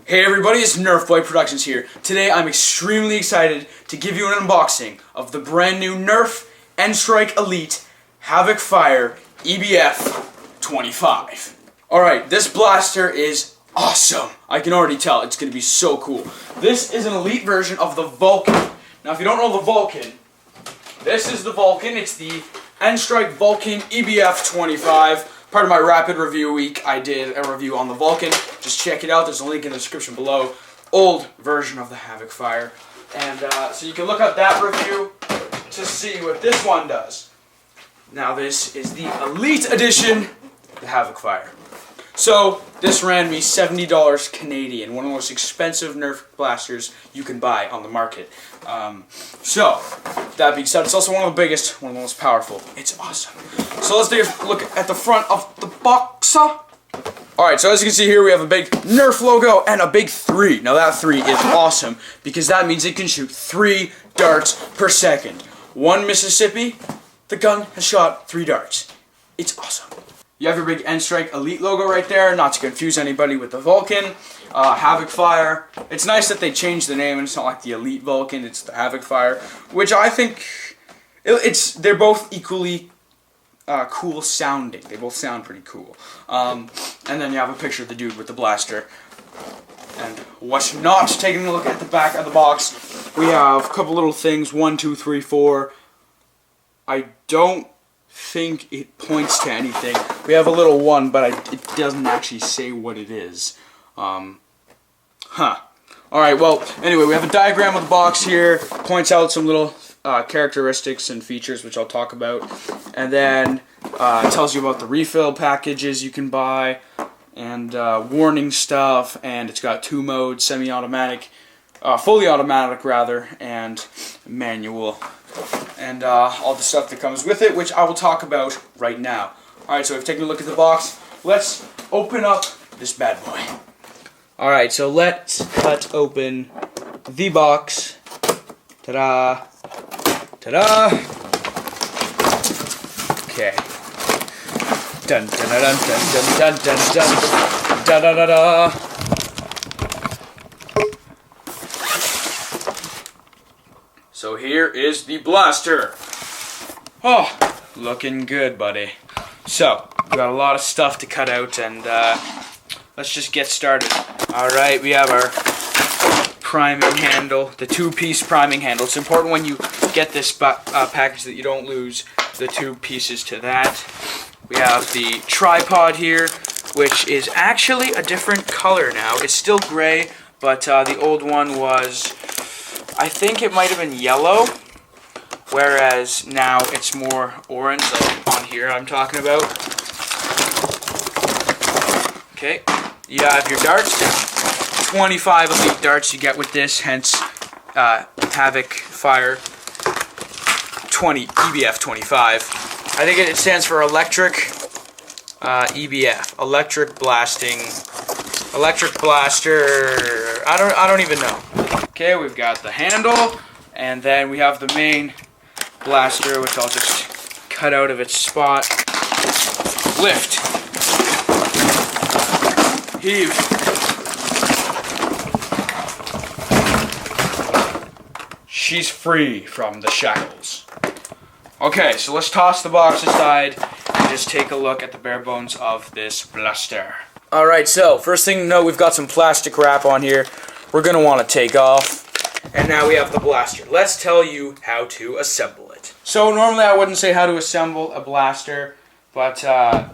Hey everybody, it's NERF Boy Productions here. Today I'm extremely excited to give you an unboxing of the brand new NERF N-Strike Elite Havok Fire EBF-25. Alright, this blaster is awesome. I can already tell it's going to be so cool. This is an elite version of the Vulcan. Now if you don't know the Vulcan, this is the Vulcan. It's the N-Strike Vulcan EBF-25. Part of my rapid review week, I did a review on the Vulcan. Just check it out. There's a link in the description below. Old version of the Havok Fire. And so you can look up that review to see what this one does. Now this is the Elite Edition, the Havok Fire. So this ran me $70 Canadian, one of the most expensive Nerf blasters you can buy on the market. So that being said, it's also one of the biggest, one of the most powerful. It's awesome. So let's take a look at the front of the box. Alright, so as you can see here, we have a big NERF logo and a big 3. Now that 3 is awesome because that means it can shoot 3 darts per second. One Mississippi, the gun has shot 3 darts. It's awesome. You have your big N-Strike Elite logo right there, not to confuse anybody with the Vulcan. Havok Fire. It's nice that they changed the name and it's not like the Elite Vulcan, it's the Havok Fire, which I think they're both equally cool sounding. They both sound pretty cool. And then you have a picture of the dude with the blaster. And what's not, taking a look at the back of the box, we have a couple little things, 1, 2, 3, 4. I don't think it points to anything. We have a little 1, but it doesn't actually say what it is. Alright, well, anyway, we have a diagram of the box here, points out some little characteristics and features, which I'll talk about, and then tells you about the refill packages you can buy, and warning stuff, and it's got 2 modes, semi-automatic, fully automatic rather, and manual, and all the stuff that comes with it, which I will talk about right now. Alright, so we've taken a look at the box. Let's open up this bad boy. Alright, so let's cut open the box. Ta-da! Ta-da! Okay. Dun dun dun dun dun dun dun dun da da da. So here is the blaster. Oh, looking good, buddy. So, we got a lot of stuff to cut out, and let's just get started. Alright, we have our priming handle, the 2-piece priming handle. It's important when you get this package that you don't lose the 2 pieces to that. We have the tripod here, which is actually a different color now. It's still gray, but the old one was, I think it might have been yellow, whereas now it's more orange, like on here I'm talking about. Okay, you have your darts. 25 elite darts you get with this, hence Havok Fire 20 EBF-25. I think it stands for electric EBF, electric blaster. I don't even know. Okay, we've got the handle, and then we have the main blaster, which I'll just cut out of its spot. Lift. Heave. She's free from the shackles. Okay, so let's toss the box aside and just take a look at the bare bones of this blaster. Alright, so first thing to know, we've got some plastic wrap on here we're going to want to take off. And now we have the blaster. Let's tell you how to assemble it. So normally I wouldn't say how to assemble a blaster, but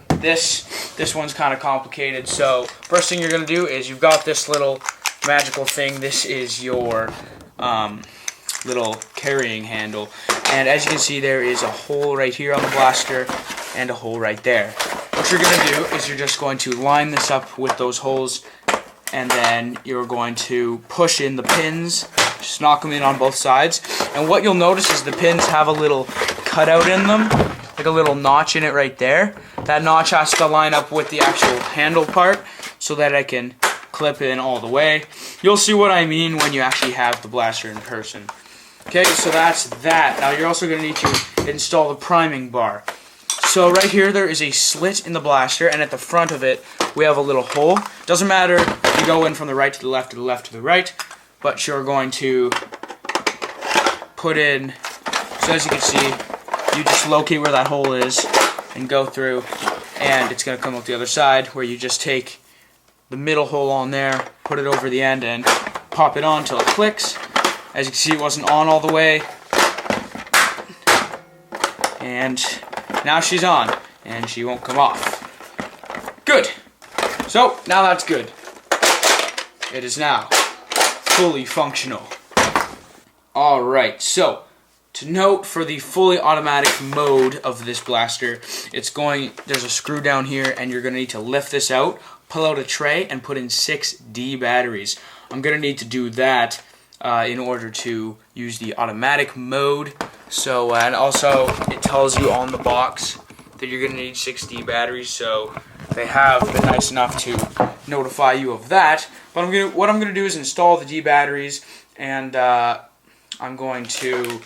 this one's kind of complicated. So first thing you're going to do is you've got this little magical thing. This is your little carrying handle, and as you can see, there is a hole right here on the blaster and a hole right there. What you're going to do is you're just going to line this up with those holes, and then you're going to push in the pins, just knock them in on both sides, and what you'll notice is the pins have a little cutout in them, like a little notch in it right there. That notch has to line up with the actual handle part so that I can clip in all the way. You'll see what I mean when you actually have the blaster in person. Okay, so that's that. Now you're also going to need to install the priming bar. So right here there is a slit in the blaster, and at the front of it we have a little hole. Doesn't matter you go in from the right to the left, to the left to the right, but you're going to put in, so as you can see, you just locate where that hole is and go through, and it's going to come out the other side where you just take the middle hole on there, put it over the end, and pop it on until it clicks. As you can see, it wasn't on all the way, and now she's on, and she won't come off. Good. So now that's good. It is now fully functional. Alright, so to note, for the fully automatic mode of this blaster, there's a screw down here, and you're going to need to lift this out, pull out a tray, and put in 6 D batteries. I'm going to need to do that in order to use the automatic mode. So, and also it tells you on the box that you're going to need 6 D batteries, so they have been nice enough to notify you of that. But what I'm going to do is install the D batteries, and I'm going to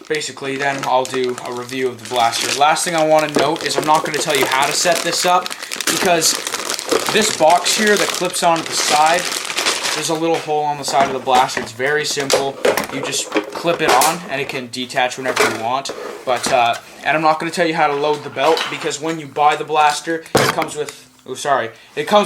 basically then I'll do a review of the blaster. Last thing I want to note is I'm not going to tell you how to set this up, because this box here that clips onto the side, there's a little hole on the side of the blaster. It's very simple. You just clip it on and it can detach whenever you want. But and I'm not going to tell you how to load the belt, because when you buy the blaster, it comes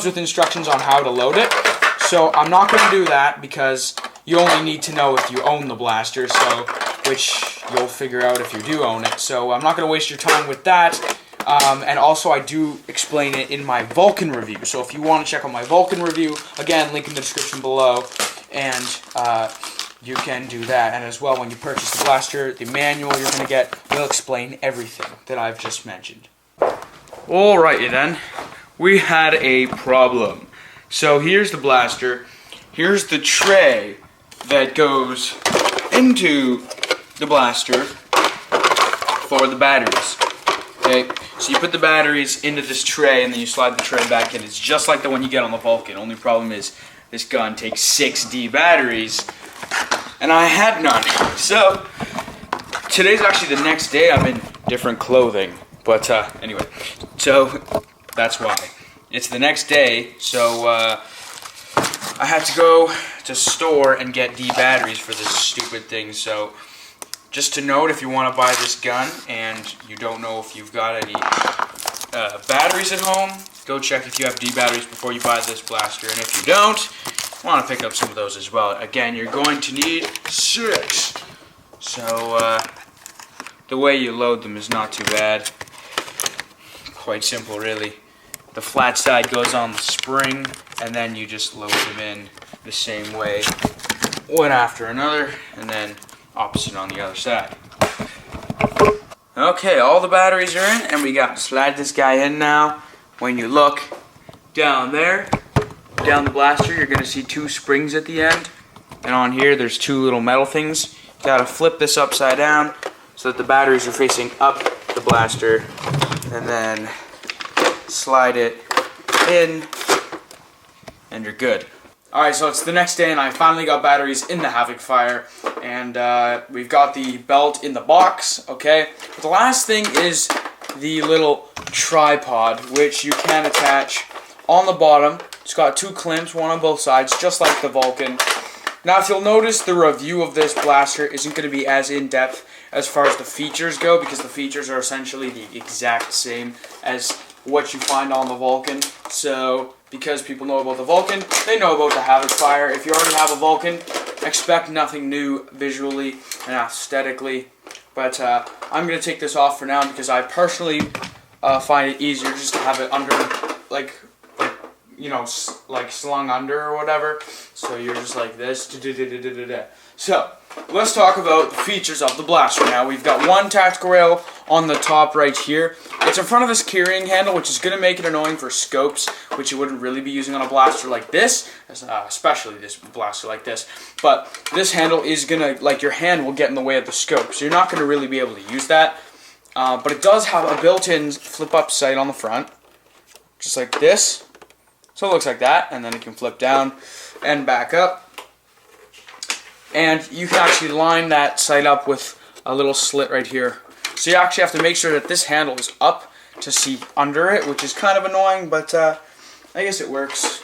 with instructions on how to load it. So I'm not going to do that, because you only need to know if you own the blaster, so which you'll figure out if you do own it. So I'm not going to waste your time with that. And also I do explain it in my Vulcan review. So if you want to check out my Vulcan review, again, link in the description below, and you can do that. And as well, when you purchase the blaster, the manual you're going to get will explain everything that I've just mentioned. Alrighty then, we had a problem. So here's the blaster, here's the tray that goes into the blaster for the batteries. Okay, so you put the batteries into this tray and then you slide the tray back in. It's just like the one you get on the Vulcan. Only problem is this gun takes 6 D batteries, and I had none. So today's actually the next day. I'm in different clothing, but anyway, so that's why. It's the next day, so I had to go to store and get D batteries for this stupid thing. So just to note, if you want to buy this gun and you don't know if you've got any batteries at home, go check if you have D batteries before you buy this blaster. And if you don't, want to pick up some of those as well. Again, you're going to need 6. So the way you load them is not too bad. Quite simple, really. The flat side goes on the spring, and then you just load them in the same way, one after another, and then opposite on the other side. Okay, all the batteries are in, and we got to slide this guy in now. When you look down there, down the blaster, you're going to see 2 springs at the end, and on here there's 2 little metal things. You got to flip this upside down so that the batteries are facing up the blaster, and then slide it in, and you're good. Alright, so it's the next day, and I finally got batteries in the Havok Fire, and we've got the belt in the box, okay? But the last thing is the little tripod, which you can attach on the bottom. It's got 2 clamps, one on both sides, just like the Vulcan. Now, if you'll notice, the review of this blaster isn't going to be as in-depth as far as the features go, because the features are essentially the exact same as what you find on the Vulcan. So because people know about the Vulcan, they know about the Havok Fire. If you already have a Vulcan, expect nothing new visually and aesthetically. But I'm going to take this off for now, because I personally find it easier just to have it under, like you know, like slung under or whatever. So you're just like this. So let's talk about the features of the blaster now. We've got one tactical rail on the top right here. It's in front of this carrying handle, which is going to make it annoying for scopes, which you wouldn't really be using on a blaster like this, especially this blaster like this. But this handle is going to, like, your hand will get in the way of the scope, so you're not going to really be able to use that. But it does have a built-in flip-up sight on the front, just like this. So it looks like that, and then it can flip down and back up. And you can actually line that sight up with a little slit right here. So you actually have to make sure that this handle is up to see under it, which is kind of annoying, but I guess it works.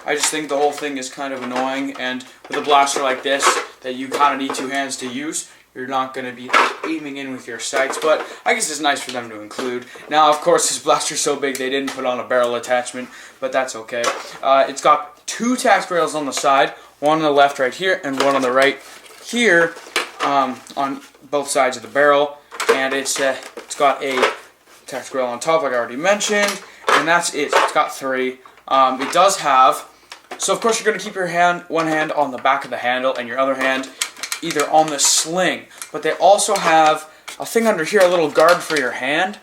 I just think the whole thing is kind of annoying, and with a blaster like this that you kind of need two hands to use, you're not going to be aiming in with your sights, but I guess it's nice for them to include. Now, of course, this blaster's so big they didn't put on a barrel attachment, but that's okay. It's got two tack rails on the side, one on the left right here, and one on the right here on both sides of the barrel, and it's got a tack rail on top, like I already mentioned, and that's it. It's got three. It does have, so of course you're going to keep your one hand on the back of the handle, and your other hand either on the sling, but they also have a thing under here, a little guard for your hand,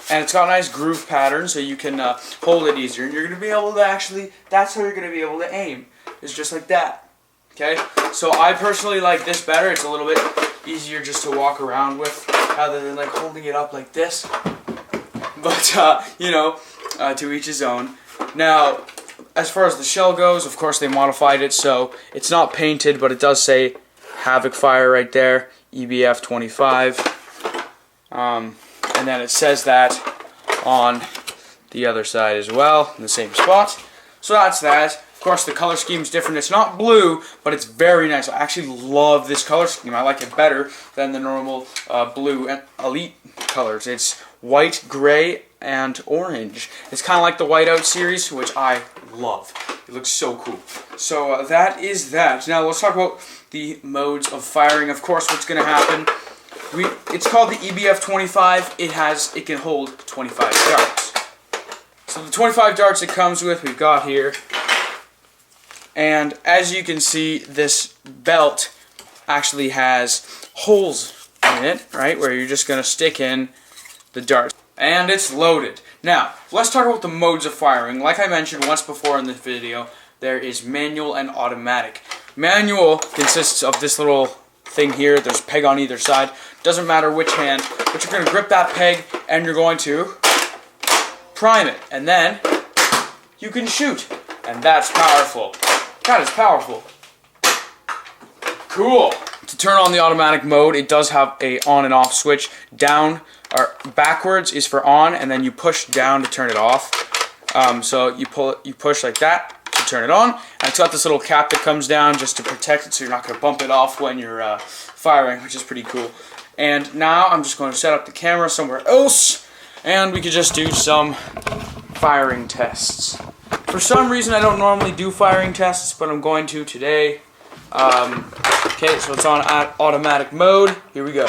and it's got a nice groove pattern so you can hold it easier, and you're going to be able to actually, that's how you're going to be able to aim, is just like that. Okay, so I personally like this better. It's a little bit easier just to walk around with rather than like holding it up like this, but you know, to each his own. Now, as far as the shell goes, of course they modified it so it's not painted, but it does say Havok fire right there, EBF-25, and then it says that on the other side as well, in the same spot. So that's that. Of course, the color scheme is different. It's not blue, but it's very nice. I actually love this color scheme. I like it better than the normal blue and elite colors. It's white, gray, and orange. It's kind of like the Whiteout series, which I love. It looks so cool. So that is that. Now let's talk about the modes of firing. Of course, what's going to happen? It's called the EBF-25. It can hold 25 darts. So the 25 darts it comes with, we've got here. And as you can see, this belt actually has holes in it, right, where you're just going to stick in the darts. And it's loaded. Now, let's talk about the modes of firing. Like I mentioned once before in this video, there is manual and automatic. Manual consists of this little thing here. There's a peg on either side. Doesn't matter which hand, but you're going to grip that peg and you're going to prime it. And then you can shoot. And that's powerful. That is powerful. Cool. To turn on the automatic mode, it does have a on and off switch. Down or backwards is for on, and then you push down to turn it off. So you push like that to turn it on, and it's got this little cap that comes down just to protect it, so you're not going to bump it off when you're firing, which is pretty cool. And now I'm just going to set up the camera somewhere else, and we could just do some firing tests. For some reason, I don't normally do firing tests, but I'm going to today. Okay, so it's on automatic mode. Here we go.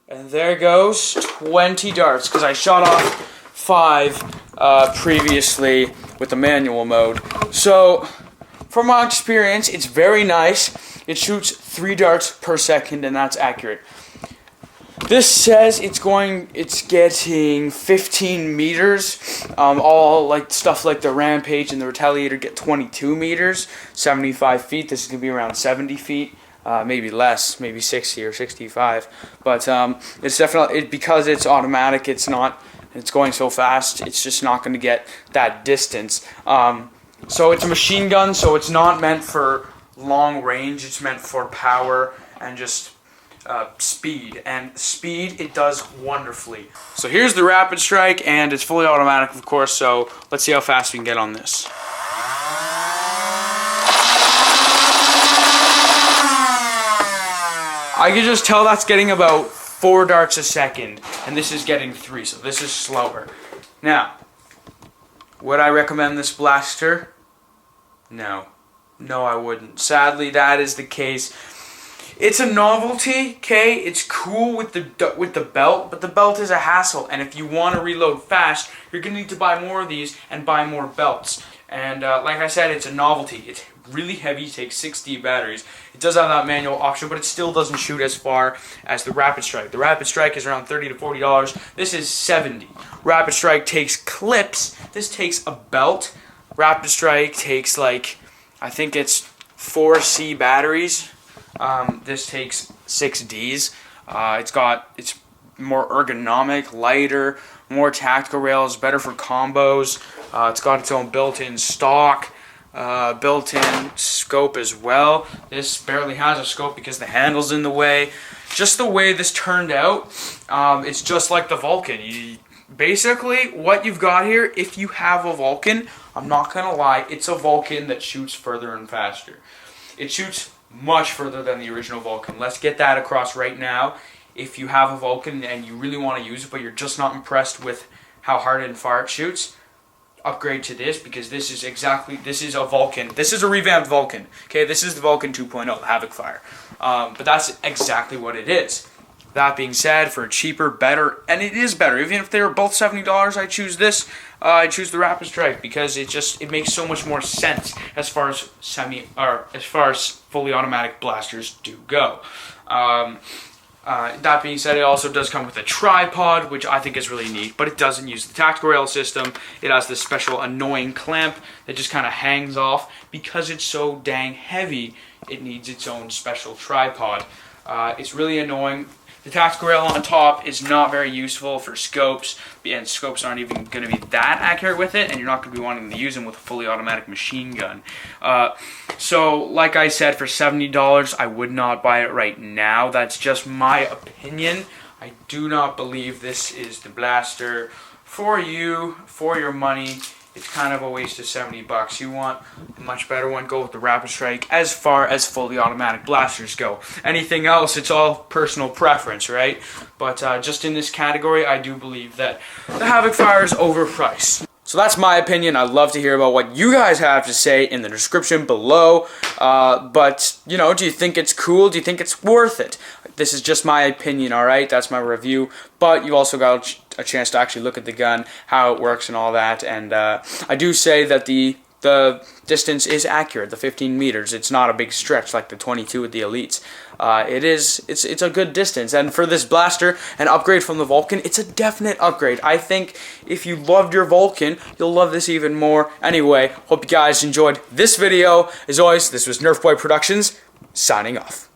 And there goes 20 darts, because I shot off 5 previously with the manual mode. So, from my experience, it's very nice. It shoots 3 darts per second, and that's accurate. This says it's getting 15 meters. All like stuff like the Rampage and the Retaliator get 22 meters, 75 feet. This is gonna be around 70 feet, maybe less, maybe 60 or 65. But it's definitely because it's automatic. It's going so fast. It's just not gonna get that distance. So it's a machine gun, so it's not meant for long range. It's meant for power and just speed, and speed it does wonderfully. So here's the Rapid Strike, and it's fully automatic, of course, so let's see how fast we can get on this. I can just tell that's getting about 4 darts a second, and this is getting 3, so this is slower. Now, would I recommend this blaster? No. No, I wouldn't. Sadly, that is the case. It's a novelty, okay? It's cool with the belt, but the belt is a hassle. And if you want to reload fast, you're going to need to buy more of these and buy more belts. And like I said, it's a novelty. It's really heavy, takes 60 batteries. It does have that manual option, but it still doesn't shoot as far as the Rapid Strike. The Rapid Strike is around $30 to $40. This is $70. Rapid Strike takes clips. This takes a belt. Rapid Strike takes like, I think it's 4C batteries. This takes 6Ds. It's more ergonomic, lighter, more tactical rails, better for combos. It's got its own built-in stock. built-in scope as well. This barely has a scope because the handle's in the way. Just the way this turned out, it's just like the Vulcan. Basically, what you've got here, if you have a Vulcan, I'm not gonna lie, it's a Vulcan that shoots further and faster. It shoots much further than the original Vulcan. Let's get that across right now. If you have a Vulcan and you really want to use it, but you're just not impressed with how hard and far it shoots, upgrade to this, because this is a Vulcan. This is a revamped Vulcan. Okay, this is the Vulcan 2.0, the Havok fire. But that's exactly what it is. That being said, for a cheaper, better, and it is better. Even if they were both $70, I choose this. I choose the Rapid Strike because it makes so much more sense as far as fully automatic blasters do go. That being said, it also does come with a tripod, which I think is really neat, but it doesn't use the tactical rail system. It has this special annoying clamp that just kind of hangs off. Because it's so dang heavy, it needs its own special tripod. It's really annoying. The tactical rail on top is not very useful for scopes, and scopes aren't even going to be that accurate with it, and you're not going to be wanting to use them with a fully automatic machine gun. So, like I said, for $70, I would not buy it right now. That's just my opinion. I do not believe this is the blaster for you, for your money. It's kind of a waste of $70. You want a much better one, go with the Rapid Strike as far as fully automatic blasters go. Anything else, it's all personal preference, right? But just in this category, I do believe that the Havok fire is overpriced. So that's my opinion. I'd love to hear about what you guys have to say in the description below. But, you know, do you think it's cool? Do you think it's worth it? This is just my opinion, alright? That's my review. But you also got a chance to actually look at the gun, how it works and all that. And I do say that the distance is accurate, the 15 meters. It's not a big stretch like the 22 with the Elites. It's a good distance. And for this blaster, an upgrade from the Vulcan, it's a definite upgrade. I think if you loved your Vulcan, you'll love this even more. Anyway, hope you guys enjoyed this video. As always, this was NERF Boy Productions, signing off.